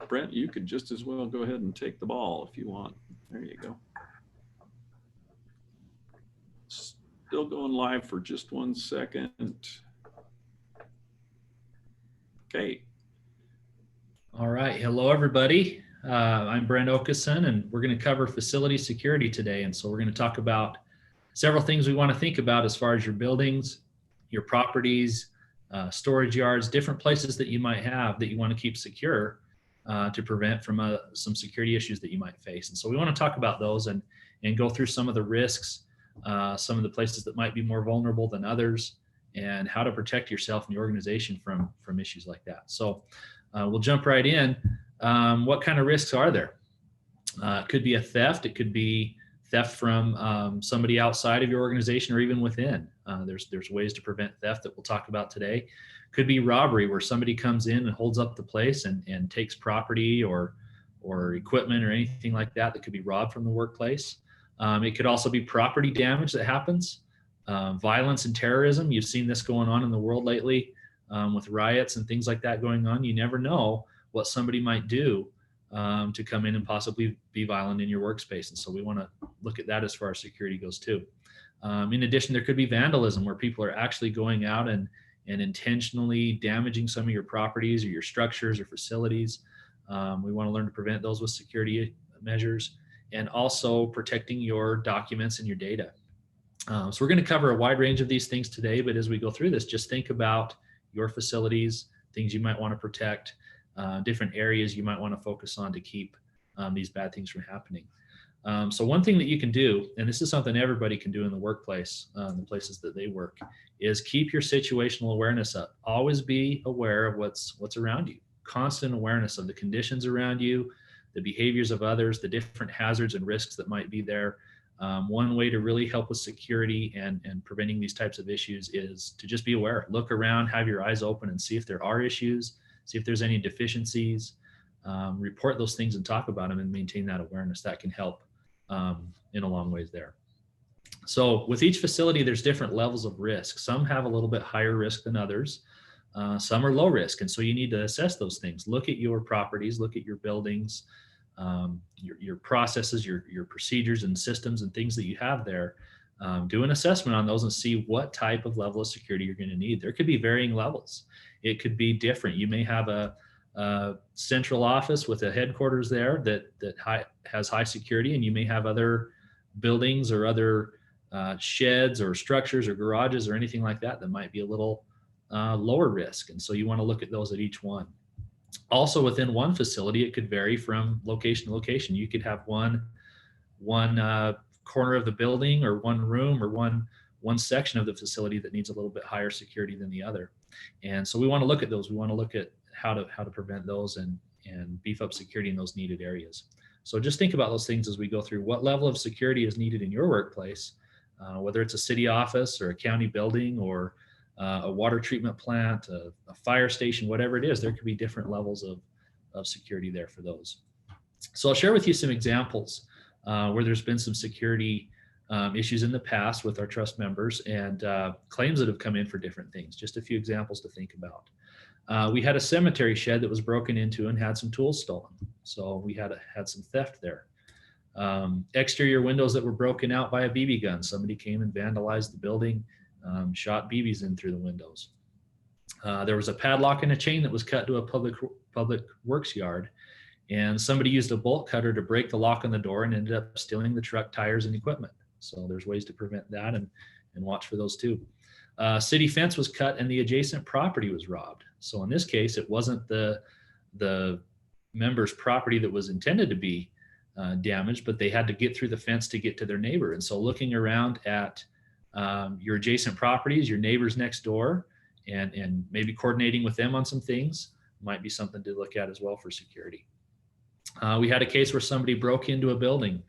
Brent, you could just as well go ahead and take the ball if you want. There you go. Still going live for just 1 second. Okay. All right. Hello, everybody. I'm Brent Okeson, and we're going to cover facility security today. And so we're going to talk about several things we want to think about as far as your buildings, your properties, storage yards, different places that you might have that you want to keep secure to prevent from some security issues that you might face. And so we want to talk about those and go through some of the risks, some of the places that might be more vulnerable than others, and how to protect yourself and your organization from issues like that. So we'll jump right in. What kind of risks are there? It could be a theft. It could be theft from somebody outside of your organization or even within. There's ways to prevent theft that we'll talk about today. Could be robbery, where somebody comes in and holds up the place and takes property or equipment or anything like that that could be robbed from the workplace. It could also be property damage that happens. Violence and terrorism. You've seen this going on in the world lately with riots and things like that going on. You never know what somebody might do to come in and possibly be violent in your workspace. And so we want to look at that as far as security goes too. In addition, there could be vandalism, where people are actually going out and intentionally damaging some of your properties or your structures or facilities. We want to learn to prevent those with security measures, and also protecting your documents and your data. So we're going to cover a wide range of these things today, but as we go through this, just think about your facilities, things you might want to protect, different areas you might want to focus on to keep these bad things from happening. So one thing that you can do, and this is something everybody can do in the workplace, the places that they work, is keep your situational awareness up. Always be aware of what's around you. Constant awareness of the conditions around you, the behaviors of others, the different hazards and risks that might be there. One way to really help with security and preventing these types of issues is to just be aware. Look around, have your eyes open, and see if there are issues, see if there's any deficiencies, report those things and talk about them and maintain that awareness. That can help in a long ways there. So with each facility, there's different levels of risk. Some have a little bit higher risk than others. Some are low risk. And so you need to assess those things. Look at your properties, look at your buildings, your processes, your procedures and systems and things that you have there. Do an assessment on those and see what type of level of security you're going to need. There could be varying levels. It could be different. You may have a central office with a headquarters there that has high security, and you may have other buildings or other sheds or structures or garages or anything like that that might be a little lower risk. And so you want to look at those at each one. Also, within one facility, it could vary from location to location. You could have one corner of the building or one room or one section of the facility that needs a little bit higher security than the other. And so we want to look at those. We want to look at how to prevent those and beef up security in those needed areas. So just think about those things as we go through. What level of security is needed in your workplace, whether it's a city office or a county building or a water treatment plant, a fire station, whatever it is. There could be different levels of security there for those. So I'll share with you some examples where there's been some security issues in the past with our trust members and claims that have come in for different things. Just a few examples to think about. We had a cemetery shed that was broken into and had some tools stolen. So we had some theft there. Exterior windows that were broken out by a BB gun. Somebody came and vandalized the building, shot BBs in through the windows. There was a padlock and a chain that was cut to a public works yard, and somebody used a bolt cutter to break the lock on the door and ended up stealing the truck tires and equipment. So there's ways to prevent that and watch for those too. City fence was cut and the adjacent property was robbed. So in this case, it wasn't the member's property that was intended to be damaged, but they had to get through the fence to get to their neighbor. And so looking around at your adjacent properties, your neighbors next door, and maybe coordinating with them on some things might be something to look at as well for security. We had a case where somebody broke into a building,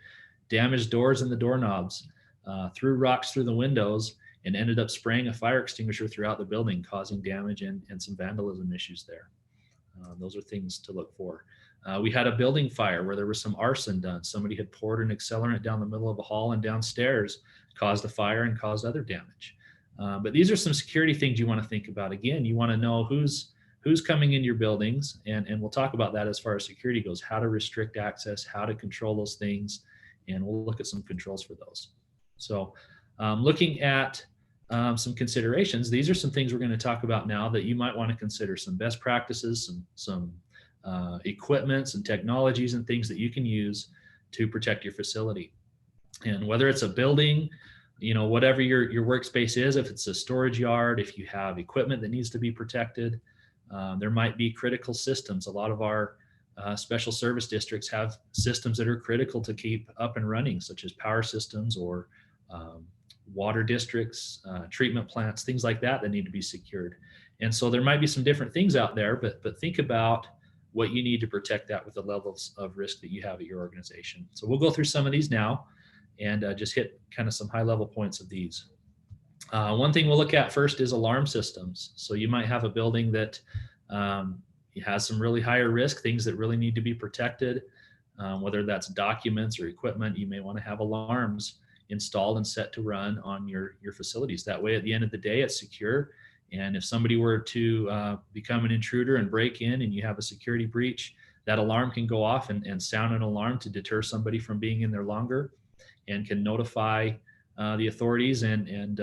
damaged doors and the doorknobs, threw rocks through the windows, and ended up spraying a fire extinguisher throughout the building, causing damage and some vandalism issues there. Those are things to look for. We had a building fire where there was some arson done. Somebody had poured an accelerant down the middle of a hall and downstairs, caused a fire and caused other damage. But these are some security things you want to think about. Again, you want to know who's who's coming into your buildings, and we'll talk about that as far as security goes, how to restrict access, how to control those things, and we'll look at some controls for those. So looking at some considerations, these are some things we're going to talk about now that you might want to consider, some best practices, some equipments and technologies and things that you can use to protect your facility. And whether it's a building, whatever your workspace is, if it's a storage yard, if you have equipment that needs to be protected, there might be critical systems. A lot of our special service districts have systems that are critical to keep up and running, such as power systems or water districts, treatment plants, things like that need to be secured. And so there might be some different things out there, but think about what you need to protect that with the levels of risk that you have at your organization. So we'll go through some of these now and just hit kind of some high level points of these. One thing we'll look at first is alarm systems. So you might have a building that has some really higher risk, things that really need to be protected, whether that's documents or equipment. You may want to have alarms installed and set to run on your facilities. That way, at the end of the day, it's secure. And if somebody were to become an intruder and break in and you have a security breach, that alarm can go off and sound an alarm to deter somebody from being in there longer, and can notify the authorities and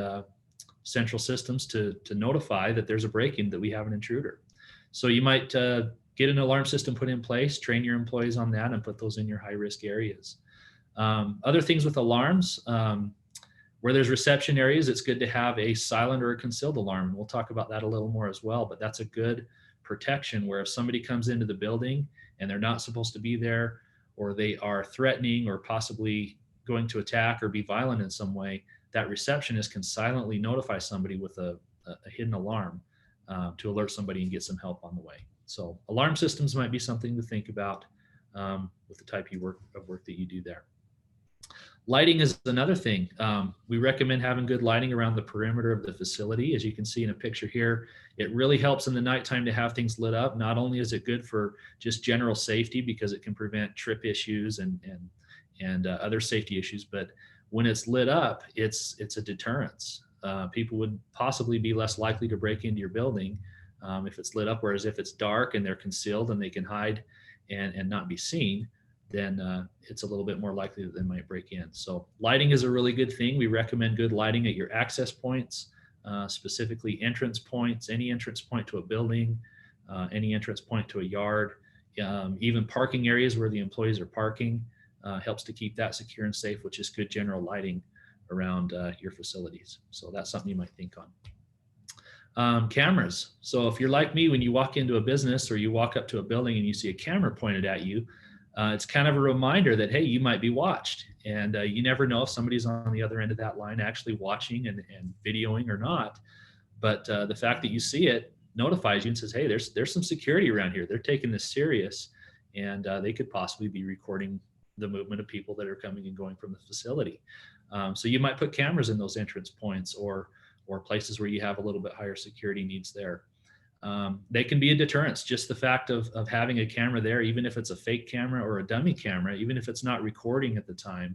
central systems to notify that there's a break-in, that we have an intruder. So you might get an alarm system put in place, train your employees on that, and put those in your high-risk areas. Other things with alarms, where there's reception areas, it's good to have a silent or a concealed alarm. And we'll talk about that a little more as well, but that's a good protection where if somebody comes into the building and they're not supposed to be there, or they are threatening or possibly going to attack or be violent in some way, that receptionist can silently notify somebody with a hidden alarm to alert somebody and get some help on the way. So alarm systems might be something to think about with the type of work that you do there. Lighting is another thing. We recommend having good lighting around the perimeter of the facility. As you can see in a picture here, it really helps in the nighttime to have things lit up. Not only is it good for just general safety because it can prevent trip issues and other safety issues, but when it's lit up, it's a deterrence. People would possibly be less likely to break into your building if it's lit up, whereas if it's dark and they're concealed and they can hide and not be seen, then it's a little bit more likely that they might break in. So lighting is a really good thing. We recommend good lighting at your access points, specifically entrance points, any entrance point to a building, any entrance point to a yard, even parking areas where the employees are parking. Helps to keep that secure and safe, which is good general lighting around your facilities. So that's something you might think on. Cameras. So if you're like me, when you walk into a business or you walk up to a building and you see a camera pointed at you, it's kind of a reminder that, hey, you might be watched. And you never know if somebody's on the other end of that line actually watching and videoing or not. But the fact that you see it notifies you and says, hey, there's some security around here. They're taking this serious, and they could possibly be recording the movement of people that are coming and going from the facility. So you might put cameras in those entrance points or places where you have a little bit higher security needs there. They can be a deterrence. Just the fact of having a camera there, even if it's a fake camera or a dummy camera, even if it's not recording at the time,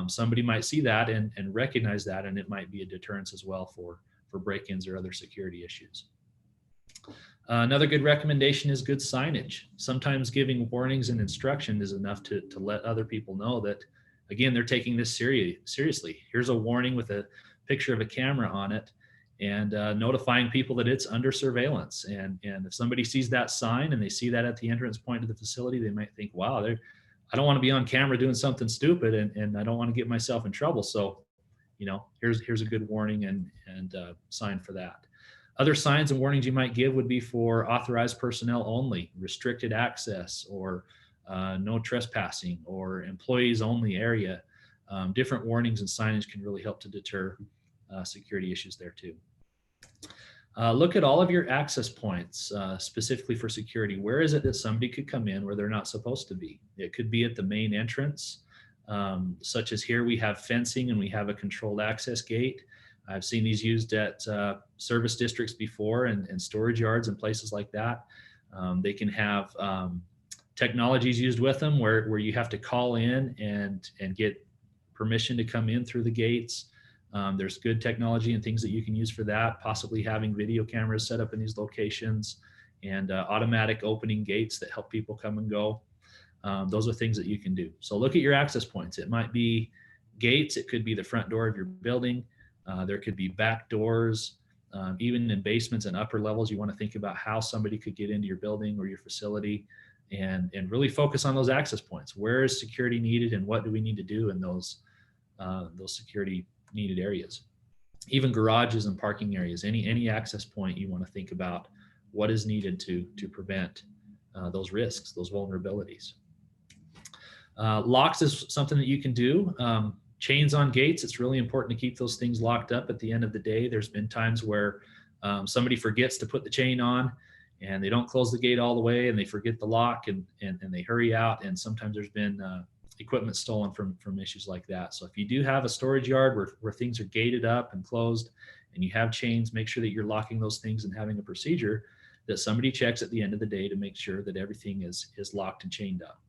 somebody might see that and recognize that, and it might be a deterrence as well for break-ins or other security issues. Another good recommendation is good signage. Sometimes giving warnings and instruction is enough to let other people know that, again, they're taking this seriously. Here's a warning with a picture of a camera on it, and notifying people that it's under surveillance. And if somebody sees that sign and they see that at the entrance point of the facility, they might think, wow, I don't want to be on camera doing something stupid, and I don't want to get myself in trouble. So, here's a good warning and sign for that. Other signs and warnings you might give would be for authorized personnel only, restricted access, or no trespassing, or employees only area. Different warnings and signage can really help to deter security issues there too. Look at all of your access points, specifically for security. Where is it that somebody could come in where they're not supposed to be? It could be at the main entrance, such as here we have fencing and we have a controlled access gate. I've seen these used at service districts before and storage yards and places like that. They can have technologies used with them where you have to call in and get permission to come in through the gates. There's good technology and things that you can use for that, possibly having video cameras set up in these locations and automatic opening gates that help people come and go. Those are things that you can do. So look at your access points. It might be gates. It could be the front door of your building. There could be back doors. Even in basements and upper levels, you want to think about how somebody could get into your building or your facility, and really focus on those access points. Where is security needed, and what do we need to do in those security needed areas? Even garages and parking areas, any access point, you want to think about what is needed to prevent those risks, those vulnerabilities. Locks is something that you can do. Chains on gates, it's really important to keep those things locked up at the end of the day. There's been times where somebody forgets to put the chain on, and they don't close the gate all the way, and they forget the lock, and they hurry out. And sometimes there's been equipment stolen from issues like that. So if you do have a storage yard where things are gated up and closed, and you have chains, make sure that you're locking those things and having a procedure that somebody checks at the end of the day to make sure that everything is locked and chained up.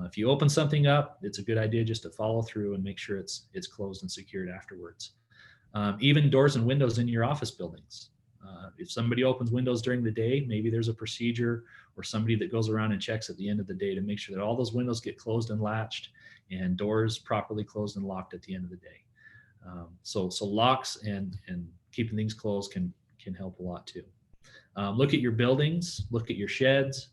If you open something up, it's a good idea just to follow through and make sure it's closed and secured afterwards. Even doors and windows in your office buildings. If somebody opens windows during the day, maybe there's a procedure or somebody that goes around and checks at the end of the day to make sure that all those windows get closed and latched, and doors properly closed and locked at the end of the day. So locks and keeping things closed can help a lot too. Look at your buildings, look at your sheds,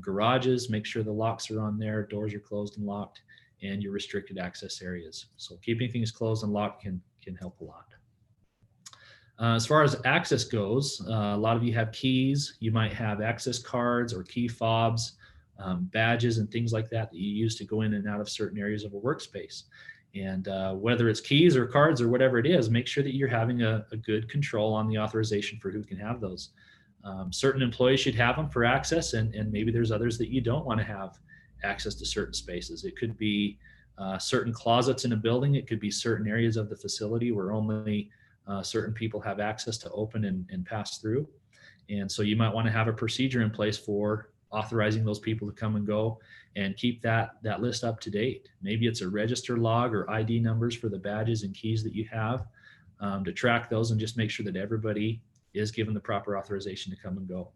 garages, make sure the locks are on there, doors are closed and locked, and your restricted access areas. So keeping things closed and locked can help a lot. As far as access goes, a lot of you have keys. You might have access cards or key fobs, badges and things like that you use to go in and out of certain areas of a workspace. And whether it's keys or cards or whatever it is, make sure that you're having a good control on the authorization for who can have those. Certain employees should have them for access, and maybe there's others that you don't want to have access to certain spaces. It could be certain closets in a building. It could be certain areas of the facility where only certain people have access to open and pass through. And so you might want to have a procedure in place for authorizing those people to come and go, and keep that list up to date. Maybe it's a register log or ID numbers for the badges and keys that you have, to track those and just make sure that everybody is given the proper authorization to come and go.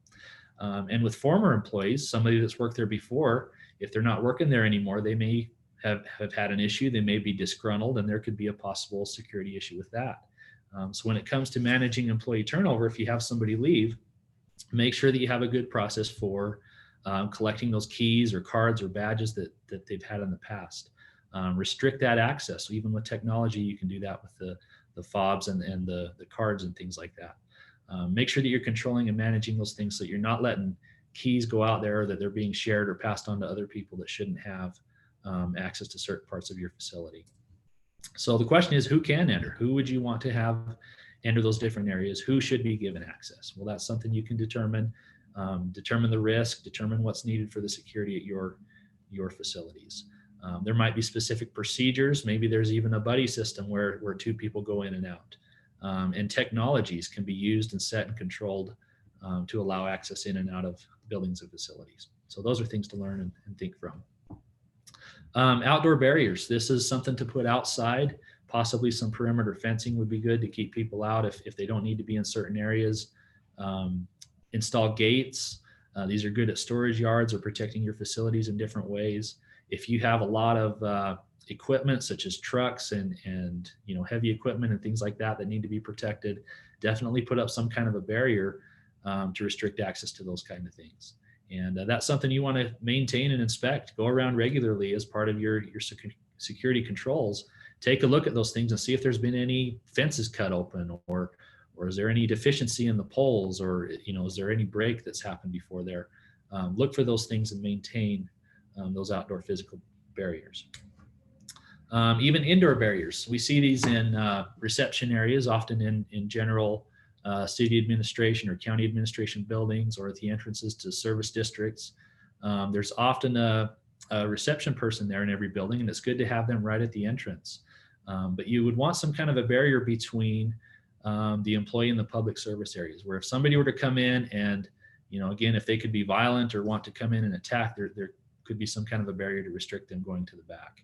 And with former employees, somebody that's worked there before, if they're not working there anymore, they may have had an issue. They may be disgruntled, and there could be a possible security issue with that. So when it comes to managing employee turnover, if you have somebody leave, make sure that you have a good process for collecting those keys or cards or badges that they've had in the past. Restrict that access. So even with technology, you can do that with the fobs and the cards and things like that. Make sure that you're controlling and managing those things so you're not letting keys go out there, that they're being shared or passed on to other people that shouldn't have access to certain parts of your facility. So the question is, who can enter? Who would you want to have enter those different areas? Who should be given access? Well, that's something you can determine. Determine the risk, determine what's needed for the security at your facilities. There might be specific procedures. Maybe there's even a buddy system where two people go in and out. And technologies can be used and set and controlled to allow access in and out of buildings and facilities. So those are things to learn and think from. Outdoor barriers. This is something to put outside. Possibly some perimeter fencing would be good to keep people out if they don't need to be in certain areas. Install gates. These are good at storage yards or protecting your facilities in different ways. If you have a lot of equipment such as trucks and heavy equipment and things like that need to be protected, definitely put up some kind of a barrier to restrict access to those kind of things. And that's something you want to maintain and inspect. Go around regularly as part of your security controls. Take a look at those things and see if there's been any fences cut open, or is there any deficiency in the poles, or is there any break that's happened before there. Look for those things and maintain those outdoor physical barriers. Even indoor barriers. We see these in reception areas, often in general city administration or county administration buildings, or at the entrances to service districts. There's often a reception person there in every building, and it's good to have them right at the entrance. But you would want some kind of a barrier between the employee and the public service areas, where if somebody were to come in and, again, if they could be violent or want to come in and attack, there could be some kind of a barrier to restrict them going to the back.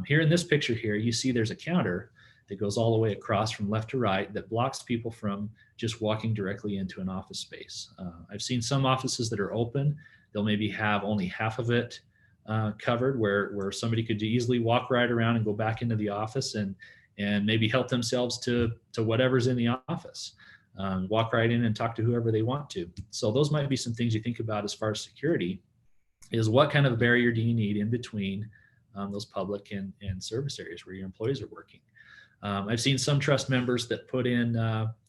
Here in this picture here, you see there's a counter that goes all the way across from left to right that blocks people from just walking directly into an office space. I've seen some offices that are open. They'll maybe have only half of it covered where somebody could easily walk right around and go back into the office and maybe help themselves to whatever's in the office. Walk right in and talk to whoever they want to. So those might be some things you think about as far as security, is what kind of barrier do you need in between those public and service areas where your employees are working. I've seen some trust members that put in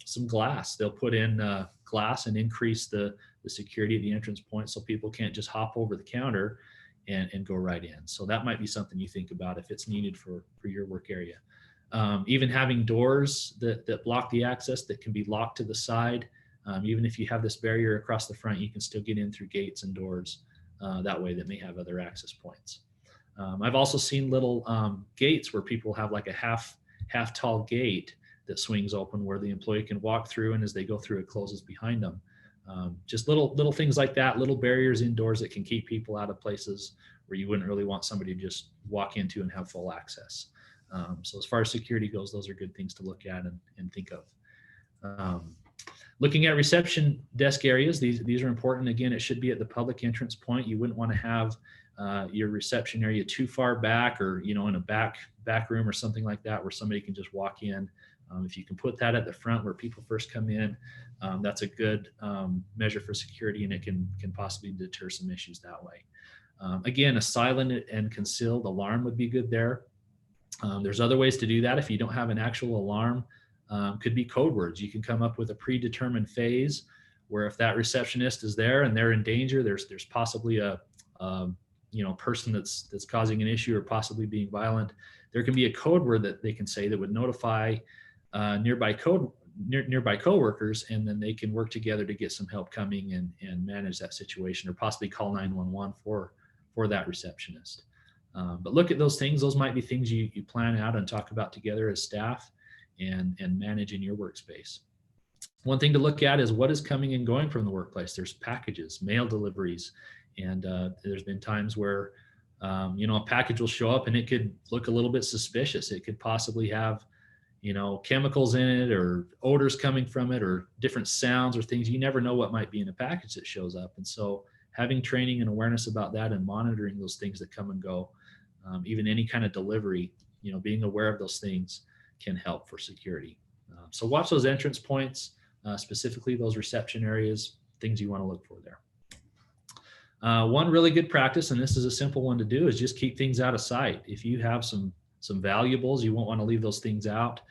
some glass. They'll put in glass and increase the security at the entrance point so people can't just hop over the counter and go right in. So that might be something you think about if it's needed for your work area. Even having doors that block the access that can be locked to the side. Even if you have this barrier across the front, you can still get in through gates and doors that way that may have other access points. I've also seen little gates where people have like a half tall gate that swings open where the employee can walk through, and as they go through, it closes behind them. Just little things like that, little barriers indoors that can keep people out of places where you wouldn't really want somebody to just walk into and have full access. So as far as security goes, those are good things to look at and think of. Looking at reception desk areas, these are important. Again, it should be at the public entrance point. You wouldn't want to have your reception area too far back, or in a back room or something like that where somebody can just walk in. If you can put that at the front where people first come in, that's a good measure for security, and it can possibly deter some issues that way. Again, a silent and concealed alarm would be good there. There's other ways to do that. If you don't have an actual alarm, could be code words. You can come up with a predetermined phase where if that receptionist is there and they're in danger, there's possibly a person that's causing an issue or possibly being violent. There can be a code word that they can say that would notify nearby coworkers, and then they can work together to get some help coming and manage that situation, or possibly call 911 for that receptionist. But look at those things. Those might be things you plan out and talk about together as staff and manage in your workspace. One thing to look at is what is coming and going from the workplace. There's packages, mail deliveries, and there's been times where a package will show up and it could look a little bit suspicious. It could possibly have chemicals in it, or odors coming from it, or different sounds or things. You never know what might be in a package that shows up. And so having training and awareness about that and monitoring those things that come and go, even any kind of delivery, being aware of those things can help for security. So watch those entrance points, specifically those reception areas, things you want to look for there. One really good practice, and this is a simple one to do, is just keep things out of sight. If you have some valuables, you won't want to leave those things out,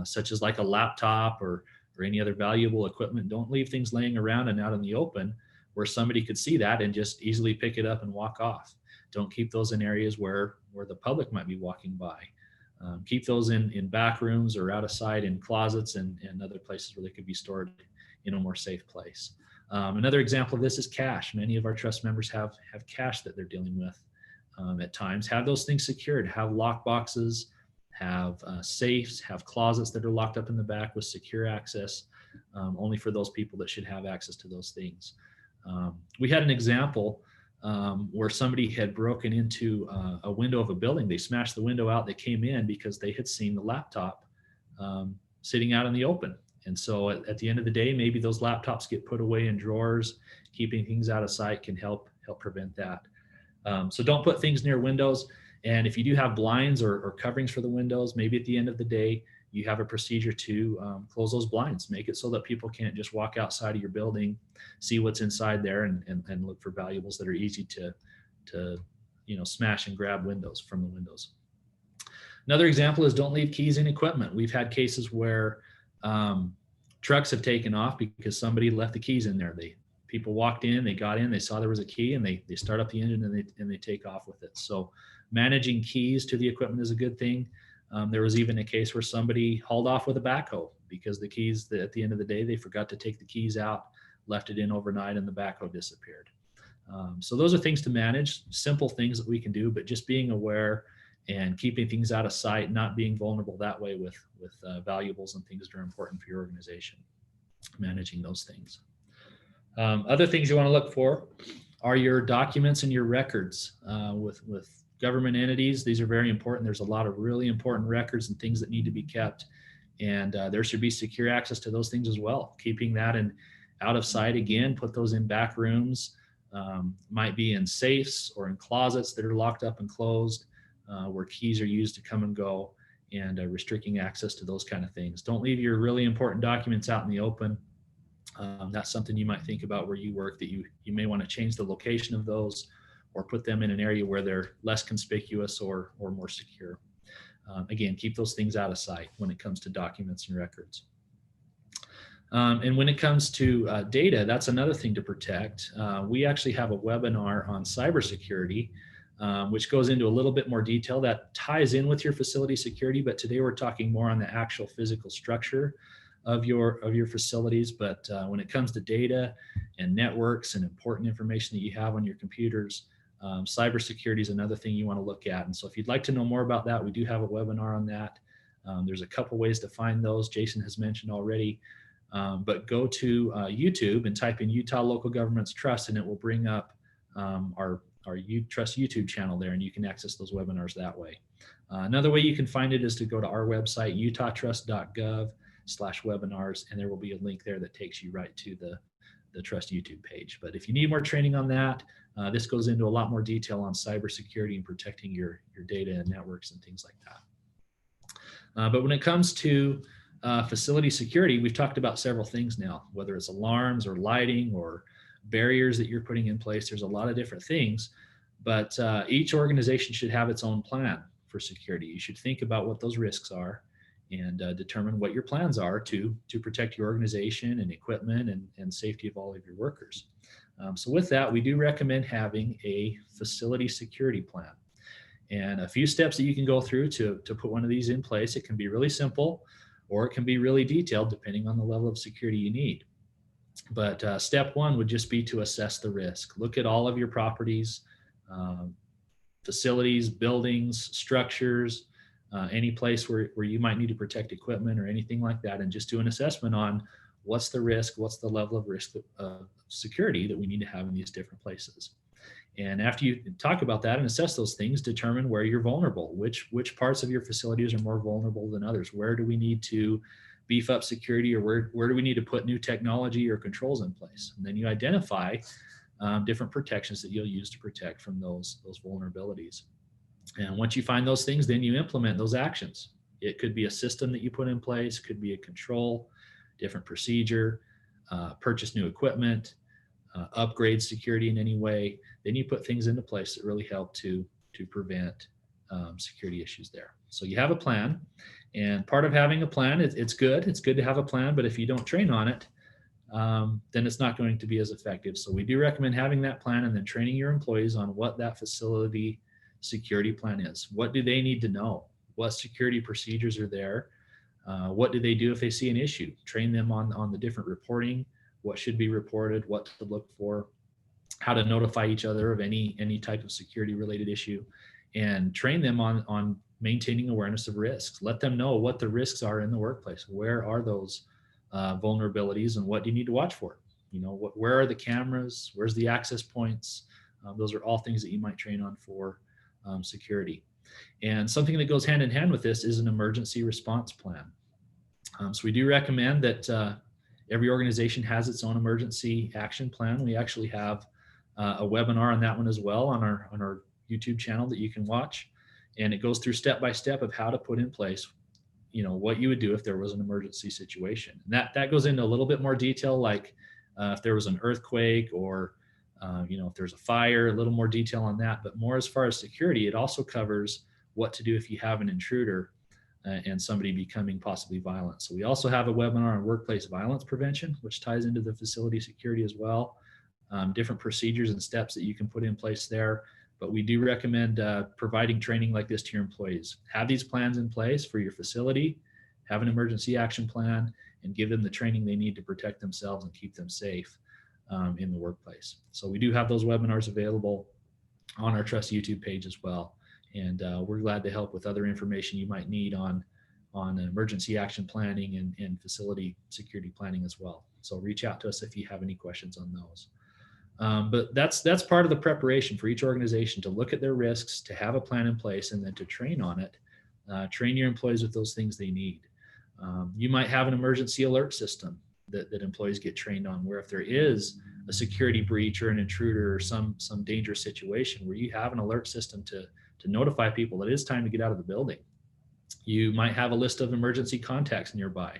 such as like a laptop or any other valuable equipment. Don't leave things laying around and out in the open where somebody could see that and just easily pick it up and walk off. Don't keep those in areas where the public might be walking by. Keep those in back rooms or out of sight in closets and other places where they could be stored in a more safe place. Another example of this is cash. Many of our trust members have cash that they're dealing with at times. Have those things secured. Have lock boxes, have safes, have closets that are locked up in the back with secure access, only for those people that should have access to those things. We had an example where somebody had broken into a window of a building. They smashed the window out. They came in because they had seen the laptop sitting out in the open. And so at the end of the day, maybe those laptops get put away in drawers. Keeping things out of sight can help prevent that. So don't put things near windows. And if you do have blinds or coverings for the windows, maybe at the end of the day, you have a procedure to close those blinds. Make it so that people can't just walk outside of your building, see what's inside there, and look for valuables that are easy to smash and grab from the windows. Another example is don't leave keys in equipment. We've had cases where trucks have taken off because somebody left the keys in there. People walked in, they got in, they saw there was a key, and they start up the engine and they take off with it. So managing keys to the equipment is a good thing. There was even a case where somebody hauled off with a backhoe because the keys, at the end of the day, they forgot to take the keys out, left it in overnight, and the backhoe disappeared. So those are things to manage, simple things that we can do, but just being aware and keeping things out of sight, not being vulnerable that way with valuables and things that are important for your organization, managing those things. Other things you want to look for are your documents and your records with government entities, these are very important. There's a lot of really important records and things that need to be kept. And there should be secure access to those things as well. Keeping that in out of sight, again, put those in back rooms, might be in safes or in closets that are locked up and closed, where keys are used to come and go, and restricting access to those kind of things. Don't leave your really important documents out in the open. That's something you might think about where you work, that you may want to change the location of those or put them in an area where they're less conspicuous or more secure. Again, keep those things out of sight when it comes to documents and records. And when it comes to data, that's another thing to protect. We actually have a webinar on cybersecurity, which goes into a little bit more detail that ties in with your facility security. But today we're talking more on the actual physical structure of your facilities. But when it comes to data and networks and important information that you have on your computers, cybersecurity is another thing you want to look at. And so if you'd like to know more about that, we do have a webinar on that. There's a couple ways to find those. Jason has mentioned already. But go to YouTube and type in Utah Local Governments Trust, and it will bring up our Trust YouTube channel there, and you can access those webinars that way. Another way you can find it is to go to our website, utahtrust.gov/webinars, and there will be a link there that takes you right to the Trust YouTube page. But if you need more training on that, this goes into a lot more detail on cybersecurity and protecting your data and networks and things like that. But when it comes to facility security, we've talked about several things now, whether it's alarms or lighting or barriers that you're putting in place. There's a lot of different things, but each organization should have its own plan for security. You should think about what those risks are and determine what your plans are to protect your organization and equipment and safety of all of your workers. So with that, we do recommend having a facility security plan. And a few steps that you can go through to put one of these in place. It can be really simple, or it can be really detailed depending on the level of security you need. But step one would just be to assess the risk. Look at all of your properties, facilities, buildings, structures, any place where you might need to protect equipment or anything like that, and just do an assessment on what's the risk, what's the level of risk of security that we need to have in these different places. And after you talk about that and assess those things, determine where you're vulnerable, which parts of your facilities are more vulnerable than others. Where do we need to beef up security, or where do we need to put new technology or controls in place? And then you identify different protections that you'll use to protect from those vulnerabilities. And once you find those things, then you implement those actions. It could be a system that you put in place, could be a control, different procedure, purchase new equipment, upgrade security in any way. Then you put things into place that really help to prevent security issues there. So you have a plan, and part of having a plan, it's good to have a plan, but if you don't train on it, then it's not going to be as effective. So we do recommend having that plan and then training your employees on what that facility security plan is. What do they need to know? What security procedures are there? What do they do if they see an issue? Train them on the different reporting, what should be reported, what to look for, how to notify each other of any type of security related issue, and train them on maintaining awareness of risks. Let them know what the risks are in the workplace. Where are those vulnerabilities, and what do you need to watch for? Where are the cameras? Where's the access points? Those are all things that you might train on for security. And something that goes hand in hand with this is an emergency response plan. So we do recommend that every organization has its own emergency action plan. We actually have a webinar on that one as well on our YouTube channel that you can watch, and it goes through step by step of how to put in place, what you would do if there was an emergency situation. And that goes into a little bit more detail, like if there was an earthquake or if there's a fire, a little more detail on that. But more as far as security, it also covers what to do if you have an intruder and somebody becoming possibly violent. So we also have a webinar on workplace violence prevention, which ties into the facility security as well. Different procedures and steps that you can put in place there. But we do recommend providing training like this to your employees. Have these plans in place for your facility, have an emergency action plan, and give them the training they need to protect themselves and keep them safe in the workplace. So we do have those webinars available on our Trust YouTube page as well. And we're glad to help with other information you might need on emergency action planning and facility security planning as well. So reach out to us if you have any questions on those. But that's part of the preparation for each organization to look at their risks, to have a plan in place, and then to train on it. Train your employees with those things they need. You might have an emergency alert system that employees get trained on, where if there is a security breach or an intruder or some dangerous situation, where you have an alert system to notify people that it is time to get out of the building. You might have a list of emergency contacts nearby,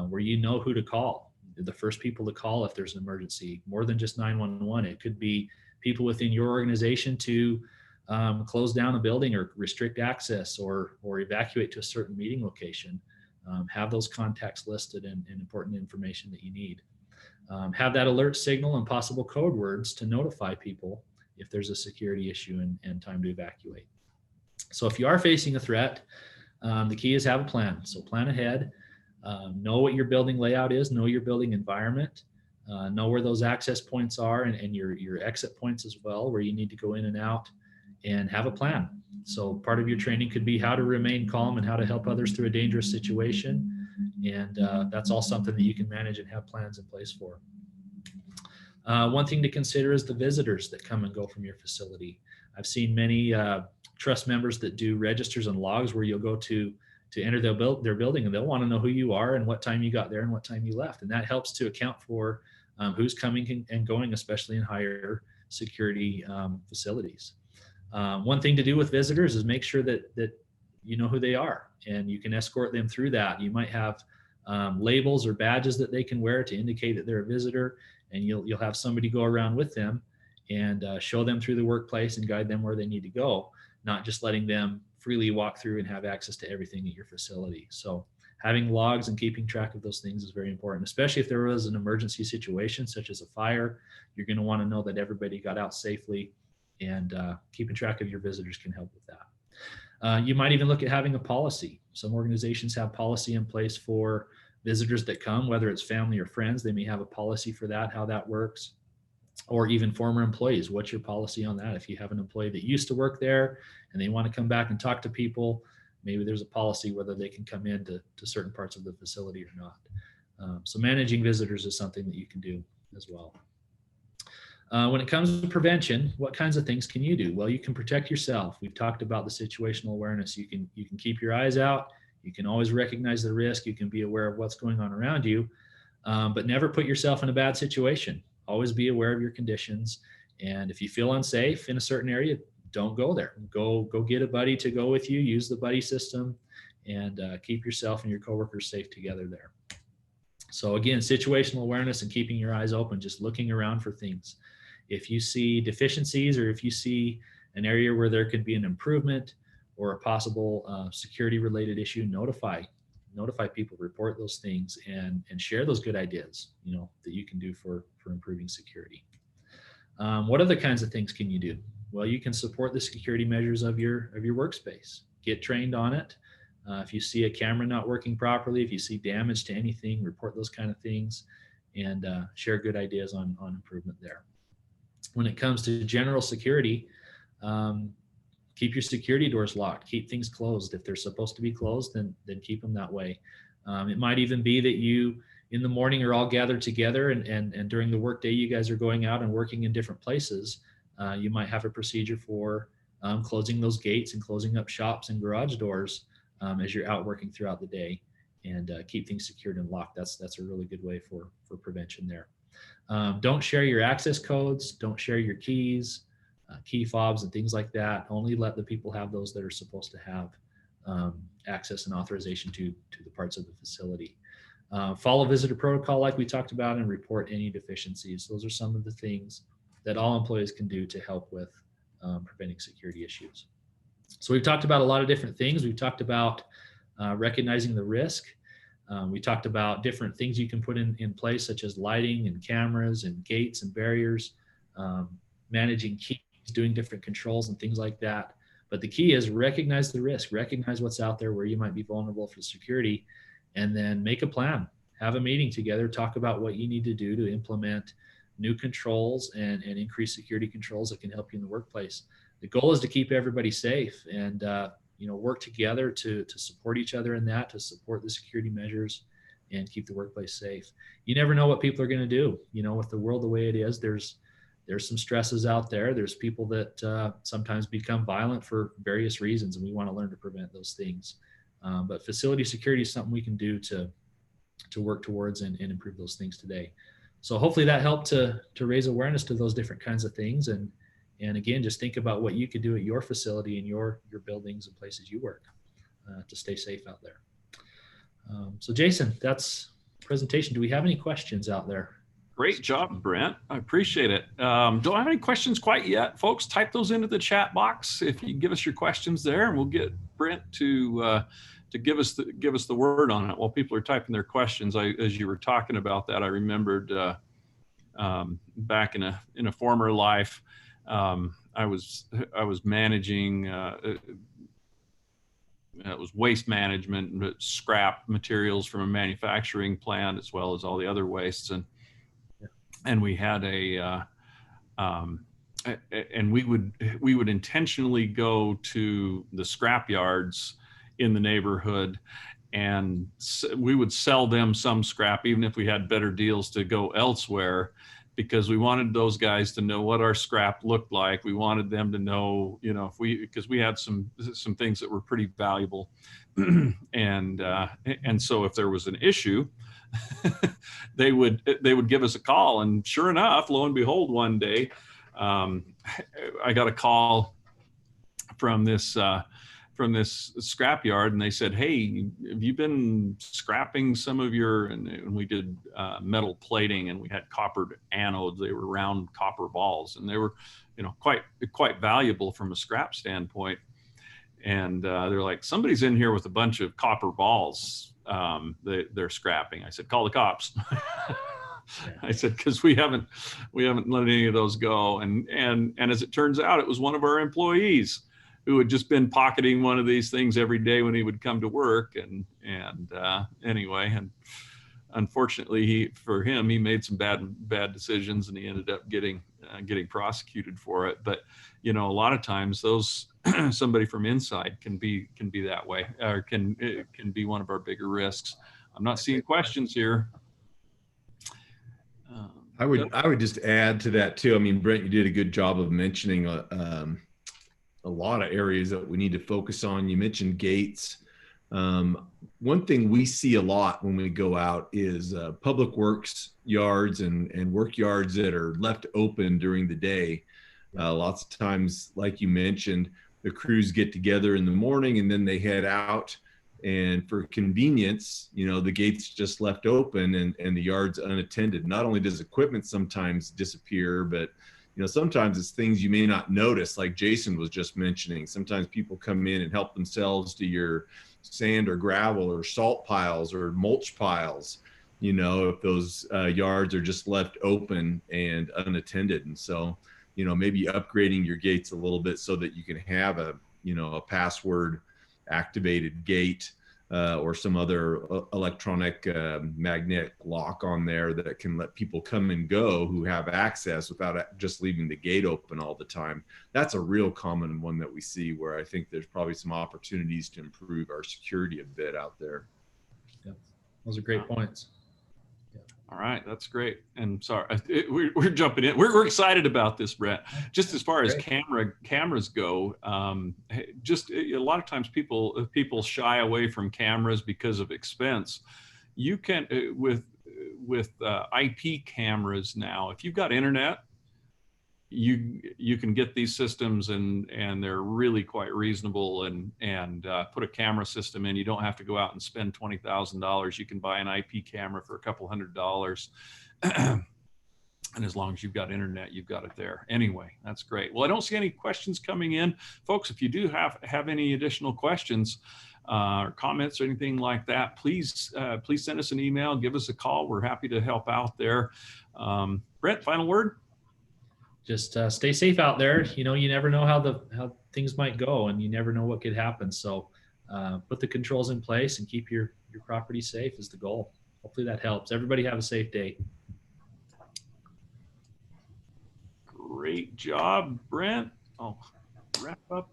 where you know who to call, the first people to call if there's an emergency, more than just 911. It could be people within your organization to close down a building or restrict access or evacuate to a certain meeting location. Have those contacts listed and important information that you need. Have that alert signal and possible code words to notify people if there's a security issue and time to evacuate. So if you are facing a threat, the key is have a plan. So plan ahead, know what your building layout is, know your building environment, know where those access points are and your exit points as well, where you need to go in and out, and have a plan. So part of your training could be how to remain calm and how to help others through a dangerous situation. And that's all something that you can manage and have plans in place for. One thing to consider is the visitors that come and go from your facility. I've seen many trust members that do registers and logs where you'll go to enter their building, and they'll want to know who you are and what time you got there and what time you left. And that helps to account for who's coming and going, especially in higher security facilities. One thing to do with visitors is make sure that you know who they are and you can escort them through that. You might have labels or badges that they can wear to indicate that they're a visitor, and you'll have somebody go around with them and show them through the workplace and guide them where they need to go, not just letting them freely walk through and have access to everything at your facility. So having logs and keeping track of those things is very important, especially if there was an emergency situation such as a fire. You're going to want to know that everybody got out safely, and keeping track of your visitors can help with that. You might even look at having a policy. Some organizations have policy in place for visitors that come, whether it's family or friends. They may have a policy for that, how that works, or even former employees. What's your policy on that? If you have an employee that used to work there and they want to come back and talk to people, maybe there's a policy whether they can come in to certain parts of the facility or not. So managing visitors is something that you can do as well. When it comes to prevention, what kinds of things can you do? Well, you can protect yourself. We've talked about the situational awareness. You can keep your eyes out. You can always recognize the risk. You can be aware of what's going on around you, but never put yourself in a bad situation. Always be aware of your conditions. And if you feel unsafe in a certain area, don't go there. Go get a buddy to go with you. Use the buddy system, and keep yourself and your coworkers safe together there. So again, situational awareness and keeping your eyes open, just looking around for things. If you see deficiencies, or if you see an area where there could be an improvement or a possible security related issue, notify people, report those things, and share those good ideas, that you can do for improving security. What other kinds of things can you do? Well, you can support the security measures of your workspace. Get trained on it. If you see a camera not working properly, if you see damage to anything, report those kind of things, and share good ideas on improvement there. When it comes to general security, keep your security doors locked. Keep things closed. If they're supposed to be closed, then keep them that way. It might even be that you, in the morning, are all gathered together, and during the workday, you guys are going out and working in different places. You might have a procedure for closing those gates and closing up shops and garage doors as you're out working throughout the day, and keep things secured and locked. That's a really good way for prevention there. Don't share your access codes. Don't share your keys, key fobs, and things like that. Only let the people have those that are supposed to have access and authorization to the parts of the facility. Follow visitor protocol like we talked about, and report any deficiencies. Those are some of the things that all employees can do to help with preventing security issues. So we've talked about a lot of different things. We've talked about recognizing the risk. We talked about different things you can put in place, such as lighting and cameras and gates and barriers, managing keys, doing different controls and things like that. But the key is recognize the risk, recognize what's out there where you might be vulnerable for security, and then make a plan. Have a meeting together, talk about what you need to do to implement new controls and increase security controls that can help you in the workplace. The goal is to keep everybody safe, and work together to support each other in that, to support the security measures and keep the workplace safe. You never know what people are going to do. With the world the way it is, there's there's some stresses out there. There's people that sometimes become violent for various reasons, and we want to learn to prevent those things. But facility security is something we can do to work towards and improve those things today. So hopefully that helped to raise awareness to those different kinds of things. And again, just think about what you could do at your facility and your buildings and places you work to stay safe out there. So Jason, that's presentation. Do we have any questions out there? Great job, Brent. I appreciate it. Don't have any questions quite yet, folks. Type those into the chat box if you give us your questions there, and we'll get Brent to give us the word on it while people are typing their questions. As you were talking about that, I remembered back in a former life, I was managing. It was waste management, scrap materials from a manufacturing plant, as well as all the other wastes, and we had and we would intentionally go to the scrap yards in the neighborhood, and we would sell them some scrap, even if we had better deals to go elsewhere, because we wanted those guys to know what our scrap looked like. We wanted them to know, because we had some things that were pretty valuable, and so if there was an issue, they would give us a call. And sure enough, lo and behold, one day, I got a call from this scrapyard, and they said, "Hey, have you been scrapping some of your?" And we did metal plating, and we had coppered anodes. They were round copper balls, and they were, quite valuable from a scrap standpoint. And they're like, "Somebody's in here with a bunch of copper balls. They're scrapping." I said, "Call the cops." I said, because we haven't let any of those go. And as it turns out, it was one of our employees who had just been pocketing one of these things every day when he would come to work. And anyway, and unfortunately, he made some bad decisions, and he ended up getting prosecuted for it. But a lot of times those somebody from inside can be that way, or can be one of our bigger risks. I'm not seeing questions here. I would just add to that too. I mean, Brent, you did a good job of mentioning a lot of areas that we need to focus on. You mentioned gates. One thing we see a lot when we go out is public works yards and work yards that are left open during the day. Lots of times, like you mentioned, the crews get together in the morning and then they head out. And for convenience, the gate's just left open and the yard's unattended. Not only does equipment sometimes disappear, but sometimes it's things you may not notice, like Jason was just mentioning. Sometimes people come in and help themselves to your sand or gravel or salt piles or mulch piles, if those yards are just left open and unattended. And so, maybe upgrading your gates a little bit so that you can have a password activated gate or some other electronic magnetic lock on there that can let people come and go who have access without just leaving the gate open all the time. That's a real common one that we see, where I think there's probably some opportunities to improve our security a bit out there. Yep. Those are great points. All right, that's great. And sorry, we're jumping in. We're excited about this, Brett. Just as far as cameras go, just a lot of times people shy away from cameras because of expense. You can with IP cameras now, if you've got internet, you can get these systems and they're really quite reasonable, and put a camera system in. You don't have to go out and spend $20,000. You can buy an IP camera for a couple $100. And as long as you've got internet, you've got it there. Anyway, that's great. Well, I don't see any questions coming in. Folks, if you do have any additional questions or comments or anything like that, please send us an email, give us a call. We're happy to help out there. Brett, final word? Just stay safe out there. You never know how things might go, and you never know what could happen. So put the controls in place and keep your property safe is the goal. Hopefully that helps. Everybody have a safe day. Great job, Brent. I'll wrap up